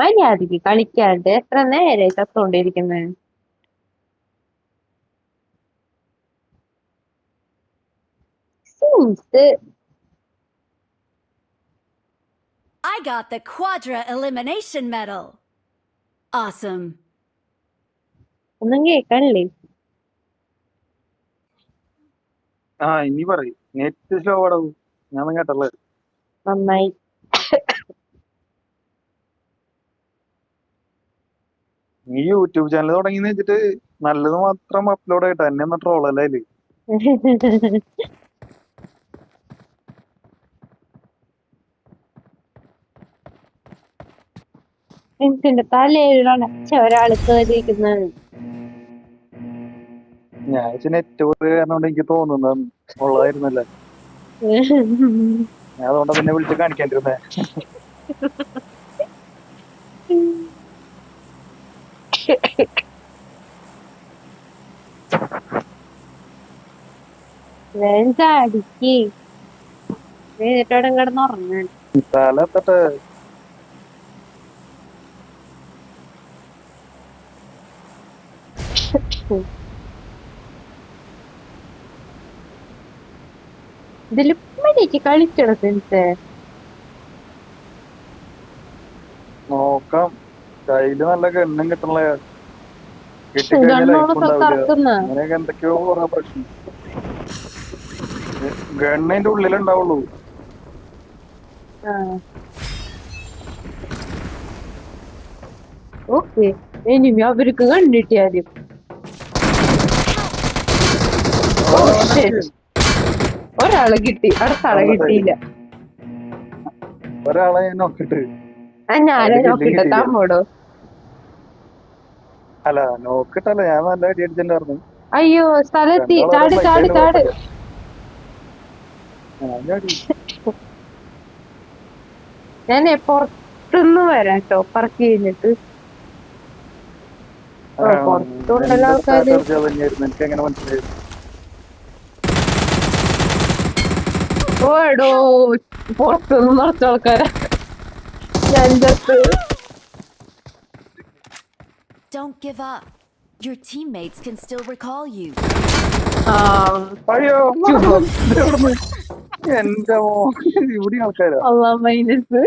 മര്യാദക്ക് കളിക്കാണ്ട് എത്ര നേരെ ചത്തോണ്ടിരിക്കുന്നത്. I got the Quadra Elimination Medal. Awesome. ഒന്നും കേക്കണില്ലേ? ഇനി പറയും. നെറ്റ് സ്ലോ ആടവും. ഞാൻ കേട്ടല്ലേ. നന്നായി. നീ യൂട്യൂബ് ചാനൽ തുടങ്ങിന്ന് വെച്ചിട്ട് നല്ലത് മാത്രം അപ്ലോഡ് ആയിട്ടാ എന്നെ ഒന്ന് ട്രോളല്ലേ അതില്. എനിക്കെന്റെ തലയിലാണ് ഒരാള് കേറിയിരിക്കുന്നത്. ഞാൻ നെറ്റ് കാരണം എനിക്ക് തോന്നുന്നത് ഉള്ളതായിരുന്നല്ലേ. ഞാൻ അതുകൊണ്ടാ പിന്നെ വിളിച്ച് കാണിക്കാണ്ടിരുന്നേ. വേണ്ടാടിക്ക് എന്നിട്ടോടെ കിടന്നുറങ്ങാൻ. തല എത്തട്ടെ. ഇതില് മര്യാദക്ക് കളിക്കണം സെൻസേ. നോക്കാം. കയ്യില് നല്ല ഗണ്ണും കിട്ടണല്ലേ. കിട്ടിക്കഴിഞ്ഞാൽ ലൈഫ് ഉണ്ടാവില്ല. അങ്ങനെയൊക്കെ എന്തൊക്കെയോ കുറെ പ്രശ്നം. ഗണ്ണിന്റെ ഉള്ളിലുണ്ടാവുള്ളൂ. ഓക്കെ ഇനി അവർക്ക് കണ്ടിട്ടാരും. ഒരാളെ കിട്ടി, അടുത്ത ആളെ കിട്ടിയില്ല. ഒരാളെ ഞാൻ നോക്കിട്ട് ഞാനെ നോക്കിട്ടെ താമോടോ. അല്ല നോക്കിട്ടല്ല, ഞാൻ നല്ല അടി അടിച്ചിട്ടുണ്ടായിരുന്നു. അയ്യോ സ്ഥലത്തി ചാട് ചാട് ചാട്. ഞാനേ പുറത്തുനിന്ന് വരാം കേട്ടോ, പറക്കി കഴിഞ്ഞിട്ട്. പുറത്തുണ്ടല്ലോ ആൾക്കാര്. എനിക്കെങ്ങനെ മനസ്സിലായി? ഓടോ പുറത്തുനിന്ന് നിറച്ച ആൾക്കാരാ. Don't give up. Your teammates can still recall you. അയ്യോ എന്റെ ഇവിടെ ആൾക്കാരാ. അള്ളാ മൈനസ്.